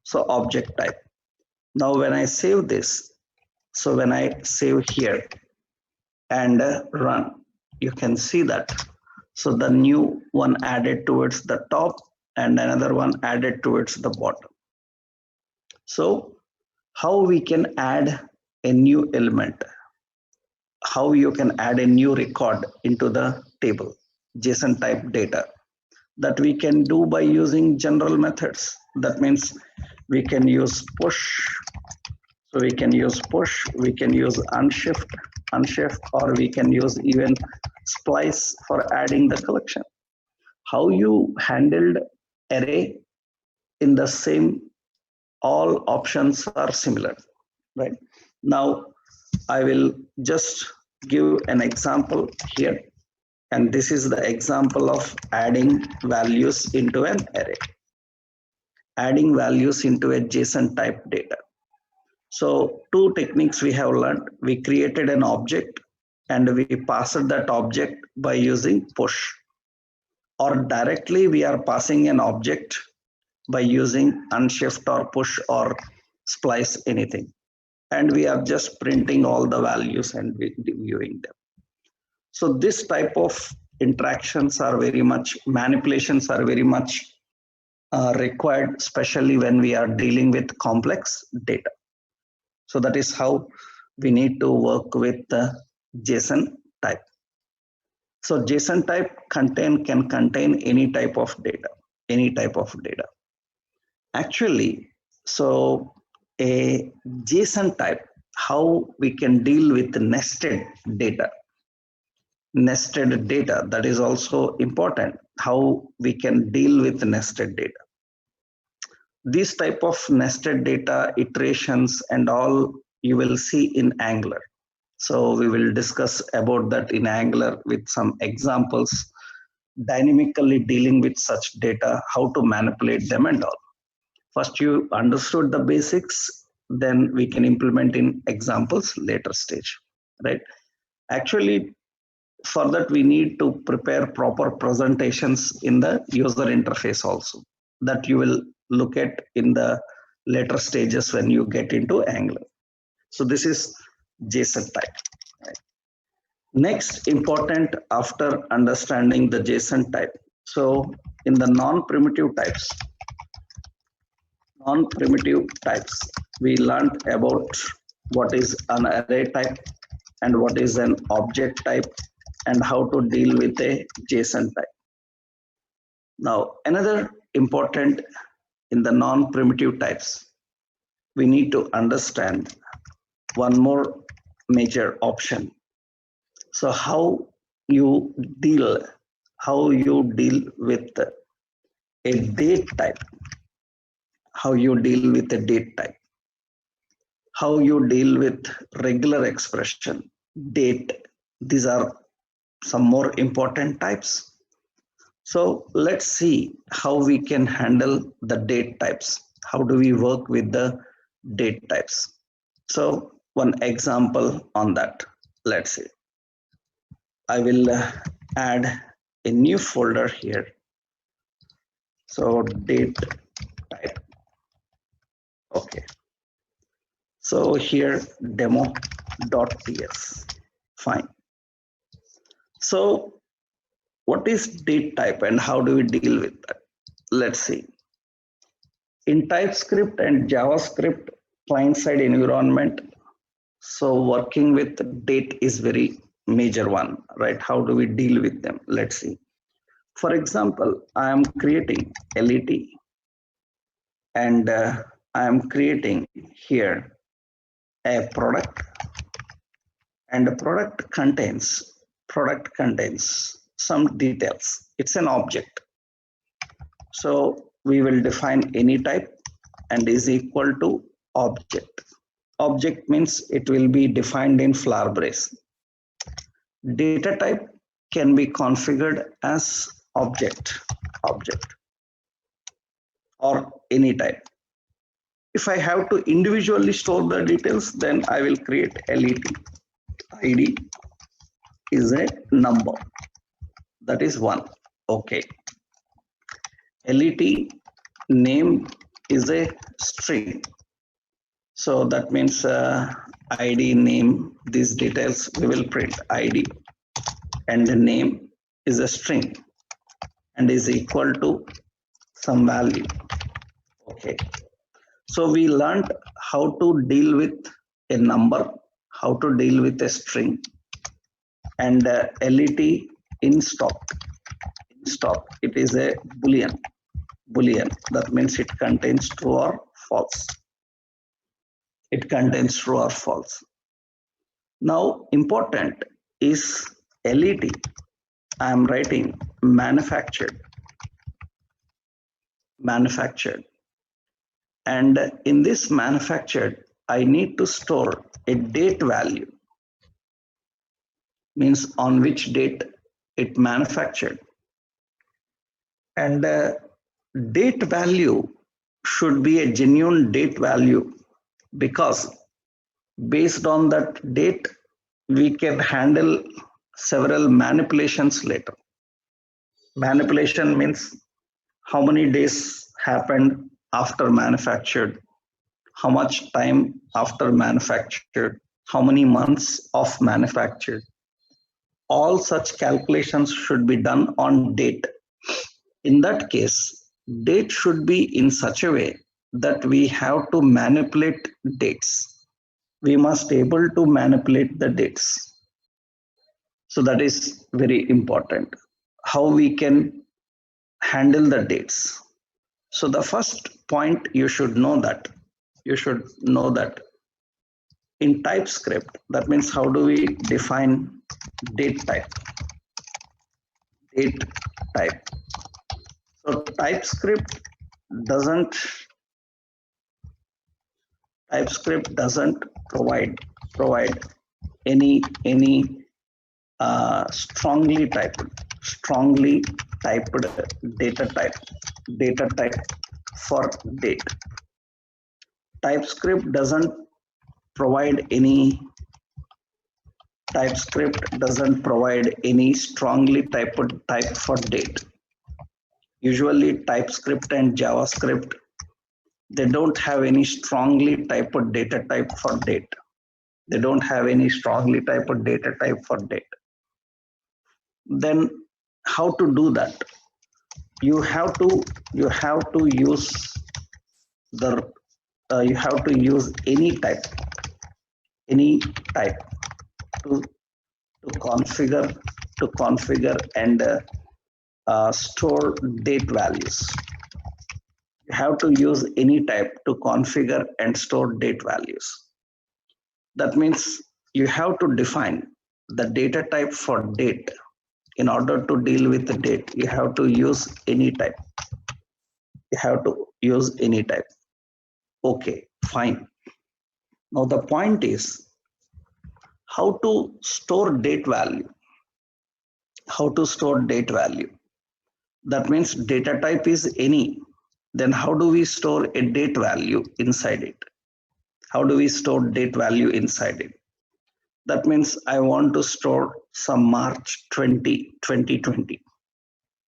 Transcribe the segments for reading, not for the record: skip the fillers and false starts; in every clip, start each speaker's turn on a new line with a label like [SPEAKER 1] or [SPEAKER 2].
[SPEAKER 1] So object type. Now when I save this, so when I save here and run, you can see that. So the new one added towards the top and another one added towards the bottom. So how we can add a new element, how you can add a new record into the table, JSON type data, that we can do by using general methods. That means we can use push. So we can use push, we can use unshift, or we can use even splice for adding the collection. How you handled array in the same, all options are similar, right? Now I will just give an example here, and this is the example of adding values into an array, adding values into a JSON type data. So two techniques we have learned. We created an object and we passed that object by using push, or directly we are passing an object by using unshift or push or splice anything. And we are just printing all the values and viewing them. So this type of interactions are very much, manipulations are very much required, especially when we are dealing with complex data. So that is how we need to work with the JSON type. So JSON type can contain any type of data, any type of data. Actually, so a JSON type, how we can deal with nested data. Nested data, that is also important, how we can deal with nested data. This type of nested data, iterations and all you will see in Angular. So we will discuss about that in Angular with some examples, dynamically dealing with such data, how to manipulate them and all. First you understood the basics, then we can implement in examples later stage, right? Actually, for that we need to prepare proper presentations in the user interface also, that you will look at in the later stages when you get into Angular. So this is JSON type. Right. Next important after understanding the JSON type. So in the non-primitive types, we learned about what is an array type and what is an object type and how to deal with a JSON type. Now, another important in the non-primitive types, we need to understand one more major option. So how you deal with a date type, how you deal with a date type, how you deal with regular expression, date. These are some more important types. So let's see how we can handle the date types. How do we work with the date types? So one example on that, let's see. I will add a new folder here. So date type. Okay. So here demo.ts. Fine. So what is date type and how do we deal with that? Let's see. In TypeScript and JavaScript client-side environment, so working with date is very major one, right? How do we deal with them? Let's see. For example, I am creating LET and I am creating here a product, and the product contains some details. It's an object. So we will define any type and is equal to object. Object means it will be defined in flower brace. Data type can be configured as object or any type. If I have to individually store the details, then I will create LET. ID is a number. That is 1. Okay. LET name is a string. So that means ID, name, these details we will print. ID and the name is a string and is equal to some value. Okay. So we learned how to deal with a number, how to deal with a string, and LET in stock. In stock, it is a boolean. Boolean. That means it contains true or false. It contains true or false. Now, important is LET. I am writing manufactured. Manufactured. And in this manufactured, I need to store a date value, means on which date it manufactured. And date value should be a genuine date value, because based on that date, we can handle several manipulations later. Manipulation means how many days happened after manufactured, how much time after manufactured, how many months of manufactured. All such calculations should be done on date. In that case, date should be in such a way that we have to manipulate dates. We must able to manipulate the dates. So that is very important. How we can handle the dates. So the first point you should know that in TypeScript, that means how do we define date type? Date type. So TypeScript doesn't provide any strongly typed data type for date. TypeScript doesn't provide any strongly typed type for date. Usually TypeScript and JavaScript, they don't have any strongly typed data type for date. They don't have any strongly typed data type for date. Then how to do that? You have to use any type to configure and store date values. You have to use any type to configure and store date values. That means you have to define the data type for date. In order to deal with the date, you have to use any type. Okay, fine. Now the point is how to store date value. That means data type is any. Then how do we store a date value inside it? That means I want to store some March 2020,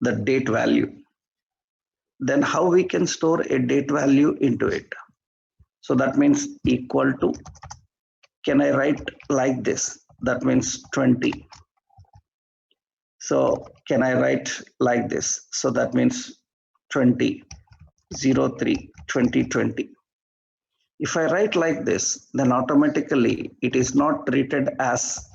[SPEAKER 1] the date value. Then how we can store a date value into it? So that means equal to, can I write like this? That means 20. So can I write like this? So that means 20/03/2020. If I write like this, then automatically it is not treated as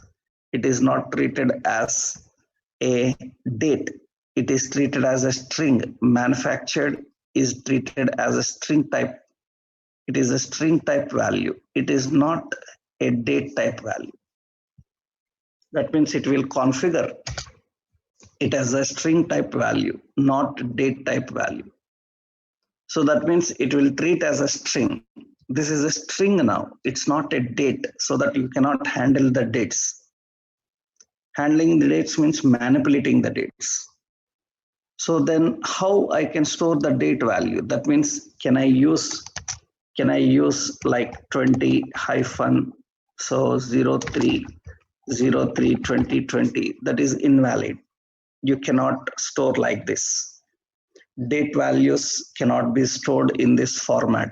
[SPEAKER 1] a date. It is treated as a string. Manufactured is treated as a string type. It is a string type value. It is not a date type value. That means it will configure it as a string type value, not date type value. So that means it will treat as a string. This is a string now. It's not a date, so that you cannot handle the dates. Handling the dates means manipulating the dates. So then how I can store the date value? That means can I use like 20 hyphen so 03/03/2020? That is invalid. You cannot store like this. date values cannot be stored in this format.